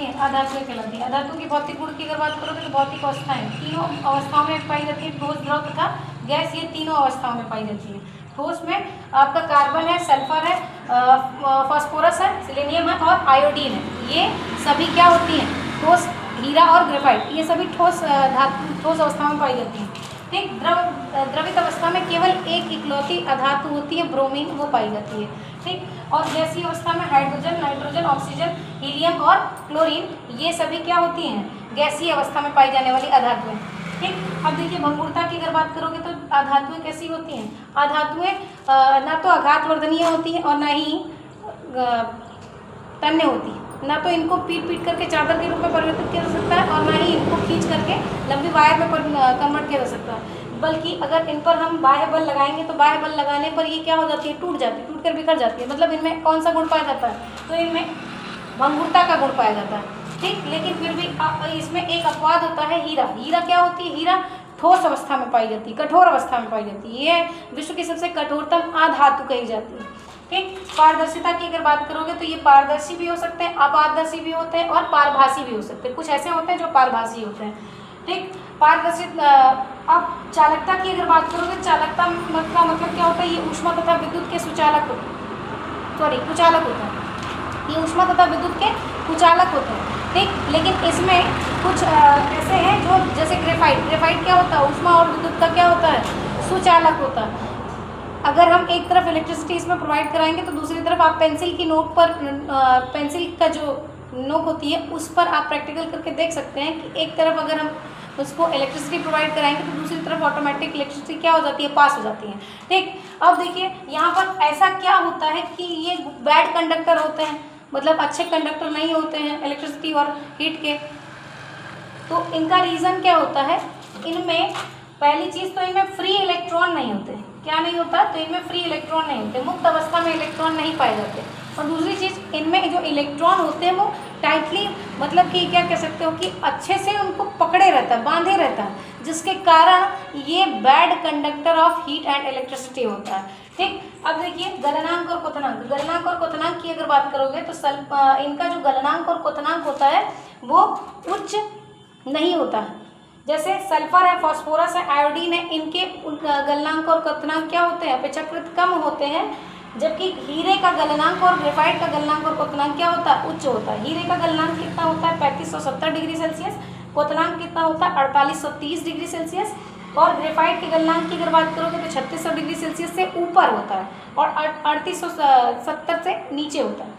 हैं? अधातुएं कहलाती हैं। अधातु की भौतिक गुण की अगर बात करोगे तो भौतिक अवस्थाएं तीनों अवस्थाओं में पाई जाती है, ठोस, द्रव तथा गैस, ये तीनों अवस्थाओं में पाई जाती है। ठोस में आपका कार्बन है, सल्फर है, फास्फोरस है, सेलेनियम है और आयोडीन है, ये सभी क्या होती हैं? ठोस, हीरा और ग्रेफाइट, ये सभी ठोस अवस्था में पाई जाती हैं। ठीक, द्रवित अवस्था में केवल एक इकलौती अधातु होती है, ब्रोमीन, वो पाई जाती है। ठीक, और गैसीय अवस्था में हाइड्रोजन, नाइट्रोजन, ऑक्सीजन, हीलियम और क्लोरीन, ये सभी क्या होती हैं? गैसीय अवस्था में पाई जाने वाली अधातुएं। ठीक, अब देखिए भंगुरता की अगर बात करोगे तो अधातुएं कैसी होती हैं? अधातुएं ना तो आघातवर्धनीय होती हैं और ना ही तन्य होती है। ना तो इनको पीट करके चादर के रूप में परिवर्तित किया जा सकता है और ना ही इनको खींच करके लंबी वायर में कन्वर्ट किया जा सकता है, बल्कि अगर इन पर हम बाह्य बल लगाएंगे तो बाह्य बल लगाने पर ये क्या हो जाती है? टूट जाती है, टूट कर बिखर जाती है। मतलब इनमें कौन सा गुण पाया जाता है? तो इनमें भंगुरता का गुण पाया जाता है। ठीक, लेकिन फिर भी इसमें एक अपवाद होता है, हीरा। हीरा क्या होती है? हीरा ठोस अवस्था में पाई जाती है, कठोर अवस्था में पाई जाती है, ये विश्व की सबसे कठोरतम अधातु कही जाती है। ठीक, पारदर्शिता की अगर बात करोगे तो ये पारदर्शी भी हो सकते हैं, अपारदर्शी भी होते हैं और पारभासी भी हो सकते हैं। कुछ ऐसे होते हैं जो पारभासी होते हैं। ठीक, पारदर्शी। अब चालकता की अगर बात करोगे, चालकता का मतलब क्या होता है? ये ऊष्मा तथा विद्युत के कुचालक होते हैं। ये ऊष्मा तथा विद्युत के कुचालक होते हैं। ठीक, लेकिन इसमें कुछ ऐसे हैं जो, जैसे ग्रेफाइट क्या होता है? ऊष्मा और विद्युत का क्या होता है? सुचालक होता है। अगर हम एक तरफ इलेक्ट्रिसिटी इसमें प्रोवाइड कराएंगे तो दूसरी तरफ आप पेंसिल की नोक पर, पेंसिल का जो नोक होती है उस पर आप प्रैक्टिकल करके देख सकते हैं कि एक तरफ अगर हम उसको इलेक्ट्रिसिटी प्रोवाइड कराएंगे तो दूसरी तरफ ऑटोमेटिक इलेक्ट्रिसिटी क्या हो जाती है? पास हो जाती है। ठीक, अब देखिए यहाँ पर ऐसा क्या होता है कि ये बैड कंडक्टर होते हैं, मतलब अच्छे कंडक्टर नहीं होते हैं इलेक्ट्रिसिटी और हीट के। तो इनका रीज़न क्या होता है? इनमें पहली चीज़ तो इनमें फ्री इलेक्ट्रॉन नहीं होते। क्या नहीं होता? तो इनमें फ्री इलेक्ट्रॉन नहीं होते, मुक्त अवस्था में इलेक्ट्रॉन नहीं पाए जाते। और दूसरी चीज़, इनमें जो इलेक्ट्रॉन होते हैं वो टाइटली, मतलब कि क्या कह सकते हो कि अच्छे से उनको पकड़े रहता है, बांधे रहता है, जिसके कारण ये bad conductor of heat and electricity होता है। ठीक, अब देखिए गलनांक और क्वथनांक की अगर बात करोगे तो इनका जो गलनांक और क्वथनांक होता है वो उच्च नहीं होता है। जैसे सल्फर है, फास्फोरस है, आयोडीन है, इनके गलनांक और क्वथनांक क्या होते हैं? अपेक्षाकृत कम होते हैं, जबकि हीरे का गलनांक और ग्रेफाइट का गलनांक और क्वथनांक क्या होता है? उच्च होता है। हीरे का गलनांक कितना होता है? 3570 डिग्री सेल्सियस। क्वथनांक कितना होता है? 4830 डिग्री सेल्सियस। और ग्रेफाइट के गलनांक की अगर बात करोगे तो 3600 डिग्री सेल्सियस से ऊपर होता है और 3870 से नीचे होता है।